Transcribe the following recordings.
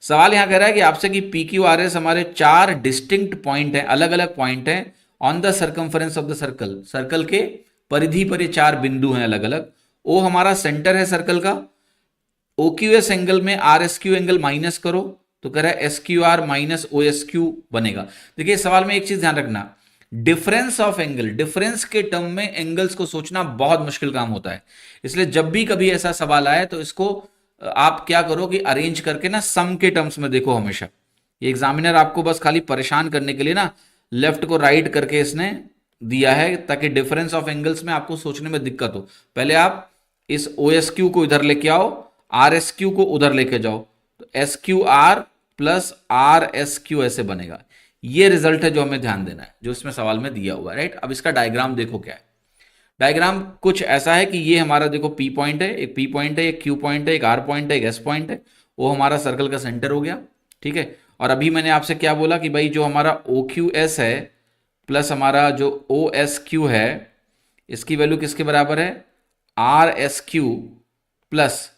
सवाल यहाँ कह रहा है कि आपसे कि पी क्यू आर एस हमारे 4 डिस्टिंक्ट पॉइंट हैं, अलग अलग पॉइंट हैं on the circumference of the circle, circle के परिधि पर ये 4 बिंदु हैं अलग अलग। ओ हमारा सेंटर है सर्कल का। ओ क्यू एस एंगल में R S Q angle minus करो तो कह रहा है S Q R minus O S Q बनेगा। देखिए सवाल में एक चीज ध्यान रखना, डिफरेंस ऑफ एंगल, डिफरेंस के टर्म में एंगल्स को सोचना बहुत मुश्किल काम होता है। इसलिए जब भी कभी ऐसा सवाल आए तो इसको आप क्या करो कि अरेंज करके ना सम के टर्म्स में देखो हमेशा। ये एग्जामिनर आपको बस खाली परेशान करने के लिए ना लेफ्ट को राइट करके इसने दिया है ताकि डिफरेंस ऑफ एंगल्स में आपको सोचने में दिक्कत हो। पहले आप इस ओ एस क्यू को इधर लेके आओ, आर एस क्यू को उधर लेके जाओ, तो S Q are plus are S Q ऐसे बनेगा। ये रिजल्ट है जो हमें ध्यान देना है, जो इसमें सवाल में दिया हुआ है, राइट। अब इसका डायग्राम देखो क्या है। डायग्राम कुछ ऐसा है कि ये हमारा देखो पी पॉइंट है, एक पी पॉइंट है, एक क्यू पॉइंट है, एक आर पॉइंट है, एक एस पॉइंट है। वो हमारा सर्कल का सेंटर हो गया, ठीक है। और अभी मैंने आपसे क्या बोला कि भाई जो हमारा ओ क्यू एस है प्लस हमारा जो ओ एस क्यू है, इसकी वैल्यू किसके बराबर है, are S Q plus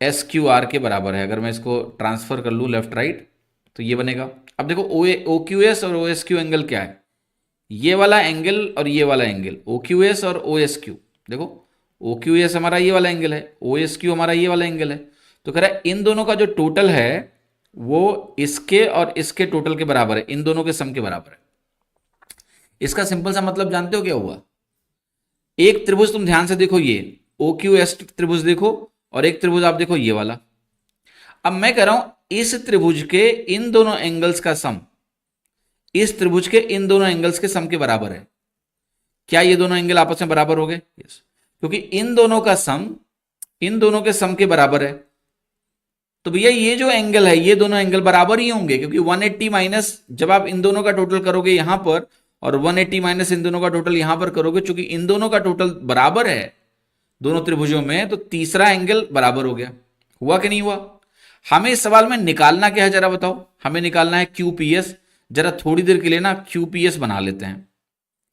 S Q are के बराबर है। अगर मैं इसको ट्रांसफर कर लूँ लेफ्ट राइट तो ये बनेगा। अब देखो ओ क्यू एस और ओ एस क्यू एंगल क्या है, ये वाला एंगल और ये वाला एंगल, ओ क्यू एस और ओ एस क्यू। देखो ओ क्यू एस हमारा ये वाला एंगल है, ओ एस क्यू हमारा ये वाला एंगल है। तो कह रहा है इन दोनों का जो टोटल है वो इसके और इसके टोटल के बराबर है, इन दोनों के सम के बराबर है। इसका सिंपल सा मतलब जानते हो क्या हुआ, एक त्रिभुज तुम ध्यान से देखो, ये ओ क्यू एस त्रिभुज देखो, और एक त्रिभुज आप देखो ये वाला। अब मैं कह रहा हूं इस त्रिभुज के इन दोनों एंगल्स का सम इस त्रिभुज के इन दोनों एंगल्स के सम के बराबर है। क्या ये दोनों एंगल आपस में बराबर हो गए? यस, क्योंकि इन दोनों का सम इन दोनों के सम के बराबर है। तो भैया ये जो एंगल है ये दोनों एंगल बराबर ही होंगे, क्योंकि 180 माइनस जब आप इन दोनों का टोटल करोगे यहां पर, और 180 माइनस इन दोनों का टोटल यहां पर करोगे, चूंकि इन दोनों का टोटल बराबर है दोनों त्रिभुजों में, तो तीसरा एंगल बराबर हो गया। हुआ कि नहीं हुआ? हमें इस सवाल में निकालना क्या है जरा बताओ। हमें निकालना है क्यूपीएस। जरा थोड़ी देर के लिए ना क्यूपीएस बना लेते हैं।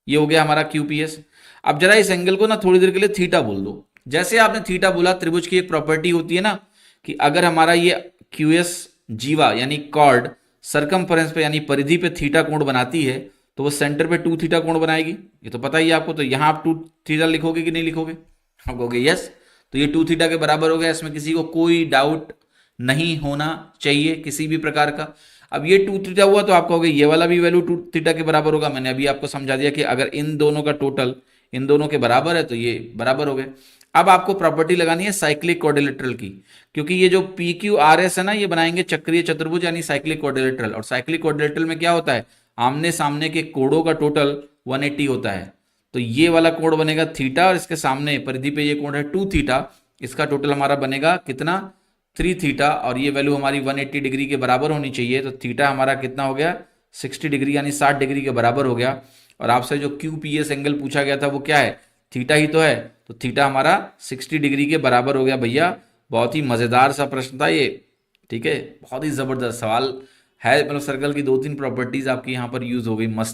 ये हो गया हमारा क्यूपीएस। अब जरा इस एंगल को ना थोड़ी देर के लिए थीटा बोल दो। जैसे आपने थीटा बोला, त्रिभुज की एक प्रॉपर्टी होती है ना कि अगर हमारा ये क्यूएस जीवा यानी कॉर्ड सरकमफरेंस पे यानी परिधि पे थीटा कोण बनाती है तो वो सेंटर पे 2 थीटा कोण बनाएगी। ये तो पता ही है आपको। तो यहां आप 2 थीटा लिखोगे कि नहीं लिखोगे? आप कहोगे यस। तो ये 2 थीटा के बराबर हो गया, इसमें किसी को कोई डाउट नहीं होना चाहिए किसी भी प्रकार का। अब ये 2 थीटा हुआ तो आप कहोगे ये वाला भी वैल्यू 2 थीटा के बराबर होगा। मैंने अभी आपको समझा दिया कि अगर इन दोनों का टोटल इन दोनों के बराबर है तो ये बराबर हो गए। अब आपको प्रॉपर्टी लगानी है साइक्लिक क्वाड्रिलेटरल की, क्योंकि ये जो पी क्यू आर एस है ना ये बनाएंगे चक्रीय चतुर्भुज यानी साइक्लिक क्वाड्रिलेटरल। और साइक्लिक क्वाड्रिलेटरल में क्या होता है, आमने सामने के कोणों का टोटल 180 होता है। तो ये वाला कोण बनेगा थीटा और इसके सामने परिधि पे ये कोण है 2 थीटा, इसका टोटल हमारा बनेगा कितना, 3 थीटा। और ये वैल्यू हमारी 180 डिग्री के बराबर होनी चाहिए। तो थीटा हमारा कितना हो गया, 60 डिग्री यानी 60 डिग्री के बराबर हो गया। और आपसे जो क्यूपीएस एंगल पूछा गया था वो क्या है, थीटा ही तो है। तो थीटा हमारा 60 डिग्री के बराबर हो गया भैया। बहुत ही मजेदार सा प्रश्न था ये, ठीक है। बहुत ही जबरदस्त सवाल है, मतलब सर्कल की 2-3 प्रॉपर्टीज आपकी यहाँ पर यूज हो गई, मस्त।